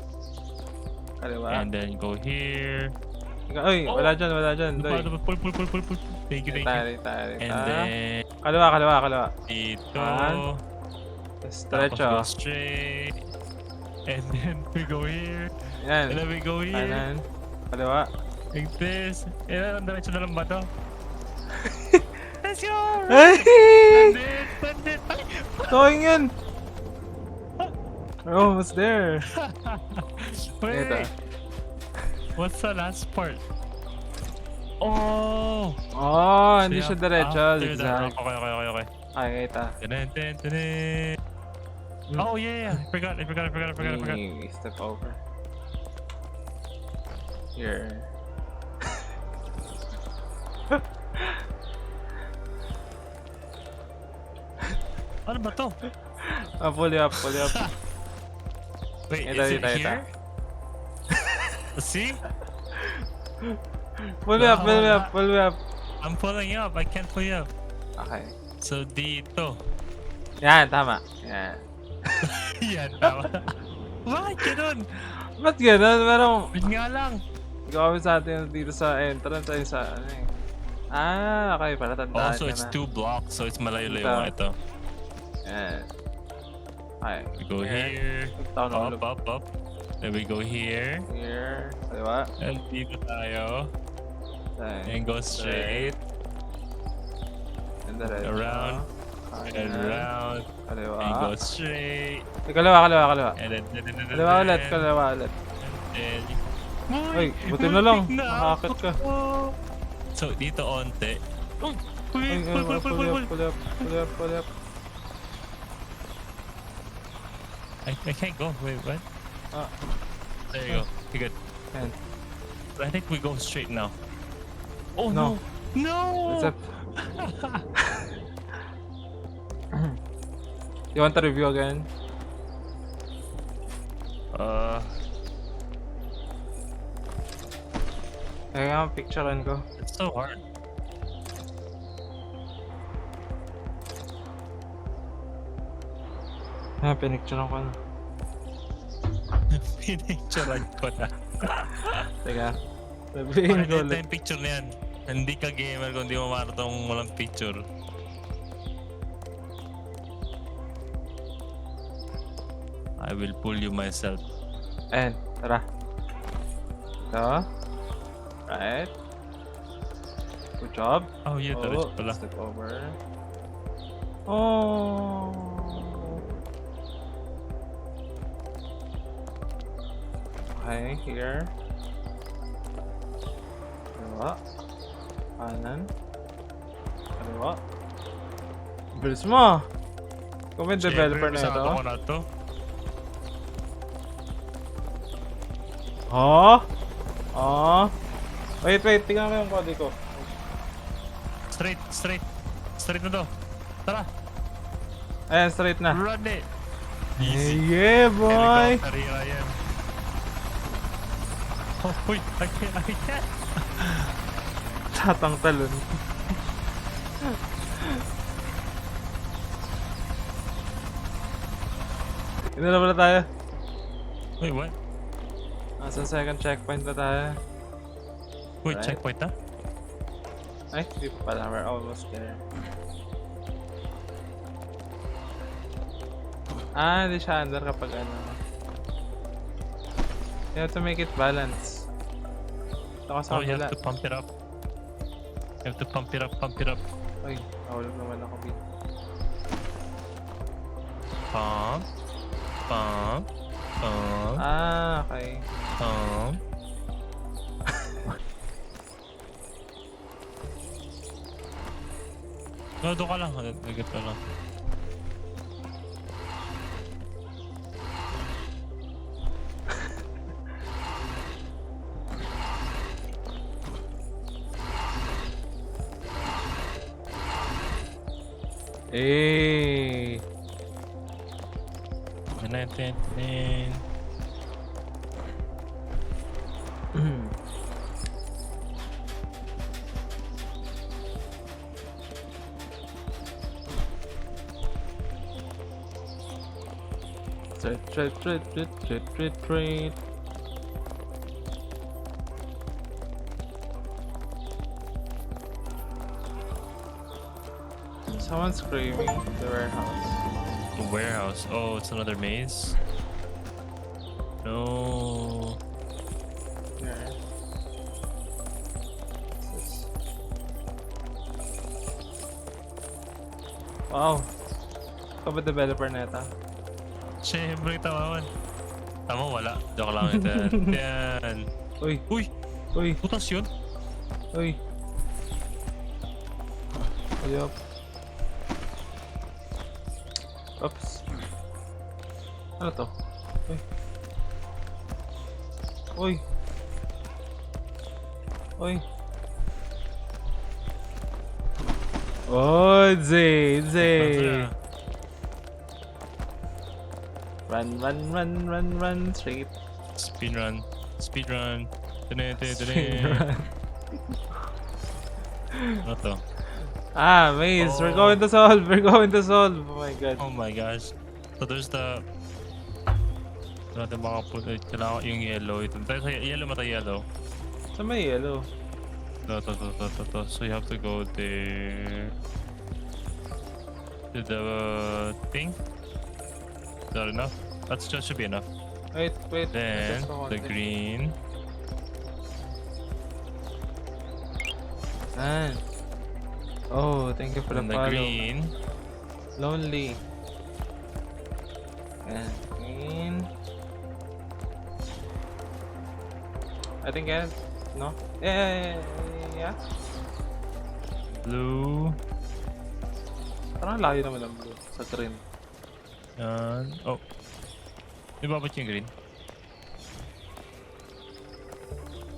Kaliwa. And then go here. Uy, wala dyan. Doy. Pull. Thank you. Dito. And then Kaliwa. dito. Yan. Tapos Stretcho. go straight. And then we go here. And Yan. then we go here. Kanan. Kaliwa. Like this. And then diretso na lang ba to? Let's go! Ay! Bandit! Going in! We're almost there. Wait! Ito. What's the last part? Oh! Oh, hindi So, siya diretso. after that, Zigzag. Okay. Ay, kita. Dun. Oh yeah! I forgot. We step over. Here. Ano ba to? Pull you up, pull you up. Wait, Ito, is it ito, ito. here? See? Pull me up, pull me up, pull me up. I'm pulling you up. I can't pull you up. Okay. So, dito. Yan, tama. Yan. Yan, tama. Bakit ganun? Ba't ganun? Merong... Yun nga lang. Gawin sa atin dito sa entrance ay sa ano eh. Ah, okay. Para tandaan Also, ka it's na. 2 blocks. So, it's malayo-layo Ito. nga ito. Yan. Okay. We go here. Down all Up. Then we go here. Here. Kaliwa. And dito tayo. Then, And go straight. And diretso. Around. And Kanan. round. Kaliwa. And go straight. Ay, kaliwa, kaliwa, kaliwa. And then... Kaliwa ulit, kaliwa ulit. And Ay, buti na lang. muntik na Nakakit ka. ako. So, dito onte. Uy! Ay, Pull. pull up, pull up, pull up, pull up. I can't go. Wait, what? Ah, There you go. You're good. yan. I think we go straight now. Oh, No. no! What's up? You want to review again? Kaya nga, picturean ko. It's so hard. Ah, pinicturean ko na. Pinicturean ko na. Teka. Sabihin ko Ito ulit. yung picture na yan. Hindi ka gamer kung di mo maratong walang picture. I will pull you myself. Ayan, tara. Ito. Right. Good job. Oh, yeah, diretso pala. Step over. Oh. Okay, here. Kaliwa. Kanan. Kaliwa. Bilis mo! Kung may developer na ito. Kasama ko na to. Oh? Oh? Wait, tingnan ko yung kode ko. Straight. Straight na to. Tara, Ayan, straight na. run it. Easy. Yeah, boy! Karira yan. Oh, uy, I can't. Tatang talon. Ito na pala tayo. Wait, what? Nasa second checkpoint na tayo. Wait, Right. checkpoint na? Ay, hindi pa pala. We're almost there. Ah, hindi siya under kapag ano. You have to make it balance. Ito ka sa Oh, you kabila. have to pump it up. You have to pump it up. Ay, nahulog naman ako. Bin. Pump. Ah, okay. No, doon ka lang. Agad ka lang. Eh. Tin. Trade. Someone's screaming in the warehouse. The warehouse. Oh, it's another maze. No. Here. Wow. Ikaw ba developer na ito? Siyempre, tawawan. Tama, wala. Joke lang ito yan. Yan. Uy, Uy! uy, Putas yun? uy. Ayop. Oops. Ano to? Uy. Uy. Uy. Oh, Zay. Run, straight. Speedrun. Speedrun. Speedrun. Ano to? Ah, maze. We're going to solve. Oh my god. Oh my gosh. So there's the... Natin makapunod. Kailangan yung yellow. Ito. Yellow mata yellow. Sa may yellow. To. So you have to go there. To the thing. Is that enough? That should be enough. Wait. Then Adjust ko the konti. green. Saan? Oh, thank you for the And the follow. green. Lonely. And green. I think yes. No? Yeah. Blue. Parang layo naman ang blue sa green. Yan. Oh. Ibabot yung green.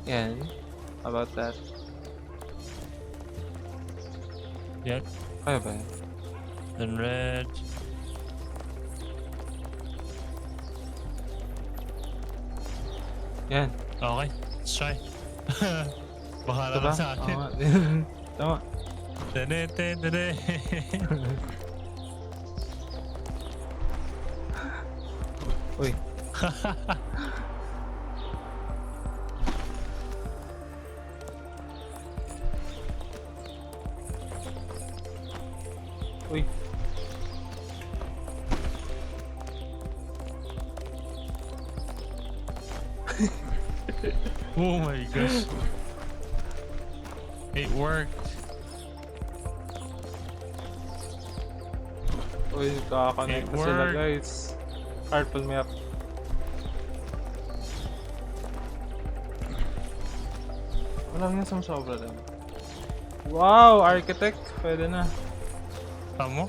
Yan. How about that? Yan. Kaya ba yan? Then red. Yan. Okay. Let's try. Bahala Ito ba? na sa atin. Oo nga. Tama. Dede. Uy. Uy. Oh my gosh. It worked. Uy, kakakonect It na sila worked. guys. Purple map. Walang yung sumusobra lang. Wow, architect. Pwede na. Tamo?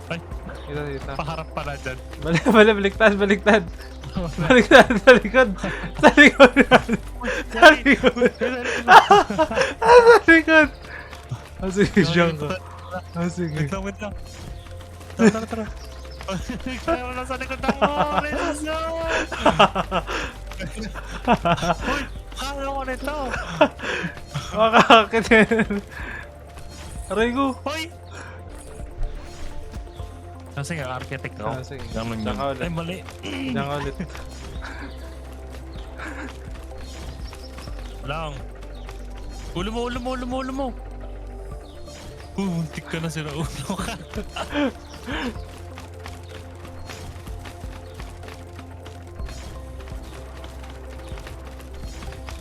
Ay, Kita. paharap pala dyan. Baliktad. Baliktad, sa likod. Sa likod. Sa likod. Sa likod. Ah, sige, jump ka. Ah, sige. Wait lang. Tara. Kaya mo na sa likod ng mo. Let's go! Uy, kaya ko nito. Makakakit yan. Aray ko. Uy! Kasi nga, architect ako. Ah, sige. Ganun yun. Diyan ka ulit. Ay, mali. Diyan ka ulit. Lang. Ulo mo. Muntik ka na sila ulo ka.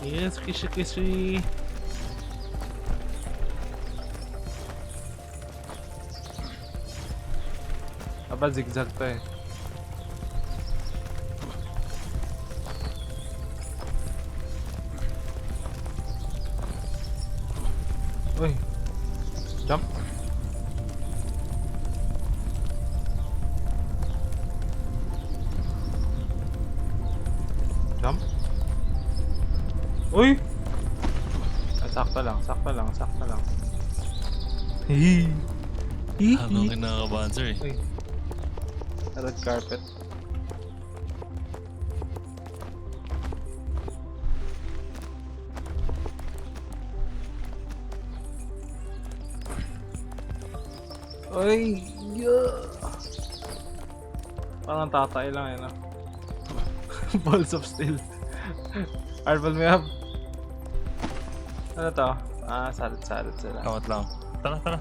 Yes, kishi. Aba, zigzag to eh. Uy. Jump. Jump. Uy! Ah, sakto lang. Hee. Habang kinakabahan, sir eh. Uy. Red carpet. Uy! Yeah. Parang tatay lang yun ah. Balls of steel. Arbal me up. Ano to? Ah, salad sila. Kawat lang. Tara.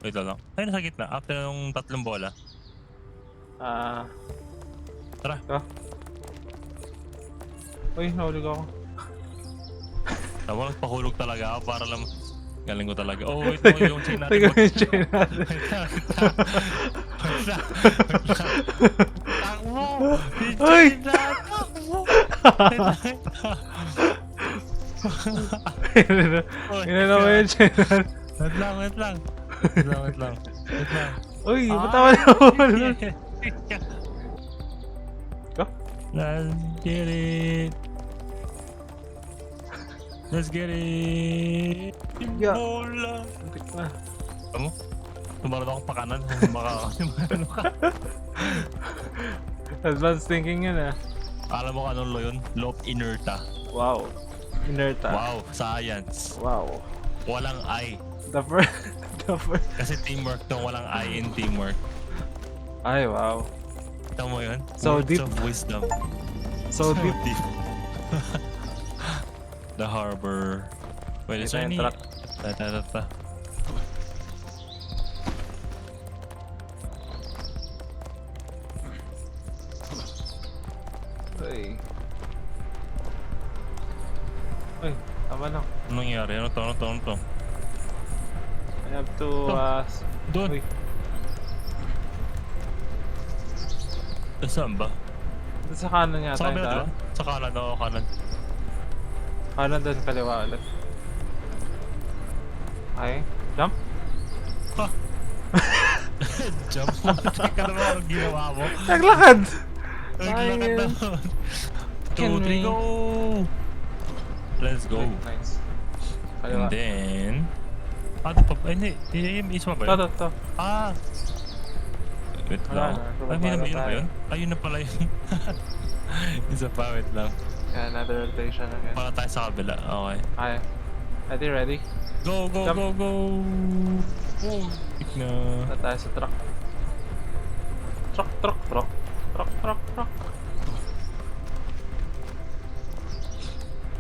Wait lang. Ay, nasa gitna. After yung tatlong bola. Ah, Tara. ito. Uy, nahuli ko ako. Tama, nagpahulog talaga ako para lang... Galing ko talaga. Oh, wait mo yung chain natin. Tingnan mo yung chain natin. Takbo! Uy! Takbo! Ginala mo yung chain natin. Wait lang. Uy, ba't ako na? Let's get it. Let's get it. Yeah. Bola. Antik na. Alam mo? Tumarad ako pa kanan. Ano ka? Advanced thinking yun ah. Alam mo anong law yun? Law of inerta. Wow. Inerta. Wow, science. Wow. Walang I. The first... The first... Kasi teamwork to, walang I in teamwork. Ay, wow. Tama mo yun? So Words deep. of wisdom. So deep. The harbor. Wait, is Ito there yung any... truck. Ta. Ay. Ay, tama lang. Anong nangyari? Ano to? I have to, Doon. Uy, Saan ba? dito sa kanan yata Sa yung kabila, diba? daan. Sa kanan, oo, kanan. Kanan doon, kaliwa ulit. Okay, jump. Ha! Jump. Teka naman anong ginawa mo. Naglakad! Naglakad Ayun. na. 2, 3, go! Let's go. Ay, nice. Kaliwa. And then... Ano pa ba? Hindi. Isa pa ba yun? Ito. Ah! Wait Wala lang. na, Ay, yun na ba tayo. yun? Ayun na pala yun. Isa pa, wait lang. Yeah, another rotation again. Para tayo sa kabila. Okay. Okay. Ready? Go, go, Jump. go, go! Oh, tik na. Punta tayo sa truck. Truck.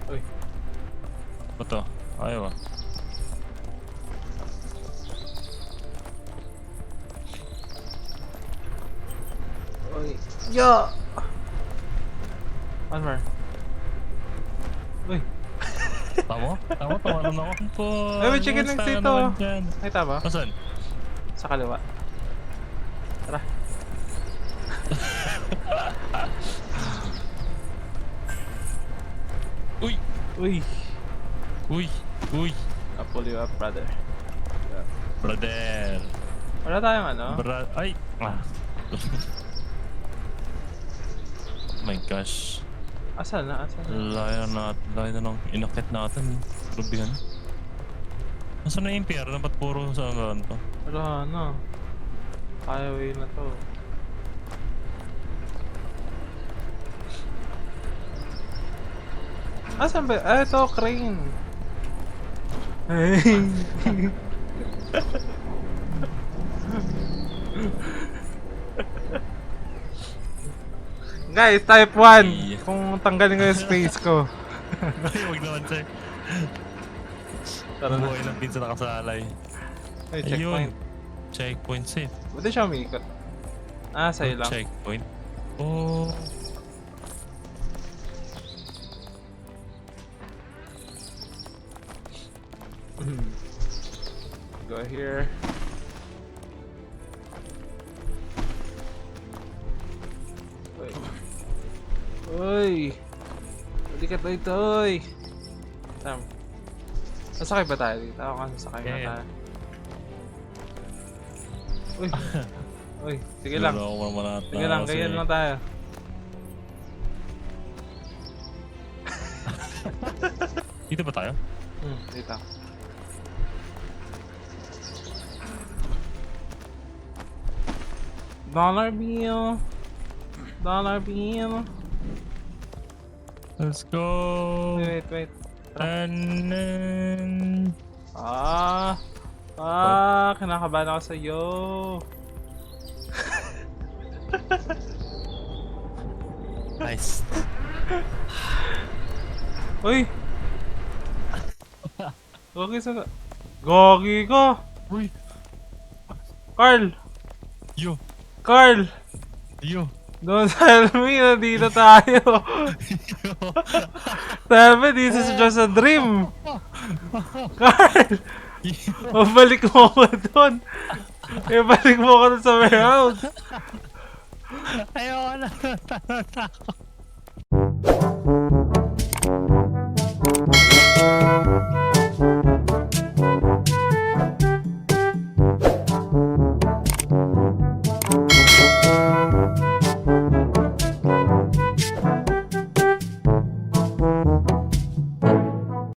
Uy. Ito. Ayaw ah. Uy. Yo! One more. Uy. Tama? Tawanan ako po. Ay, may chicken wings dito. Ay, tama. Asan? Sa kaliwa. Tara. Uy! Uy. Uy! I'll pull you up, brother. Brother! Wala tayong ano? Ay! Ah. My gosh. Asan na? Layo na nang inakit natin. Grabe yan. Nasaan na yung PR? Dapat puro sa ano to? Wala na. Highway na to. Asan ba? Ah, ito, crane. Hey. Guys, type 1. Yeah. Kung tanggalin ko yung space ko. Ay, huwag naman sir. Tara na. Buhay lang din sa nakasalay. Ay, checkpoint. Checkpoint safe. Pwede siya umiikot. Ah, sa'yo lang. Checkpoint. Oh. Go here. Uy! Pwede ka tayo toy! Sam. Sasakay ba tayo dito? Ako nga sasakay na Yeah. tayo. Uy! Uy, sige lang. Siguro ako mamanata Sige lang, kasi- ganyan lang tayo. Dito ba tayo? Dito. Dollar bill. Dollar bill. Let's go! Wait. And then... Kinakabahan ako sa'yo. Nice. Uy! Gogi sa... Gogi ka! Uy! Carl! Yo! Carl! Yo! Don't tell me na dito tayo! Tell me this is just a dream! Carl! Mabalik mo ako doon! Ibalik mo ako doon sa warehouse! Ayoko na.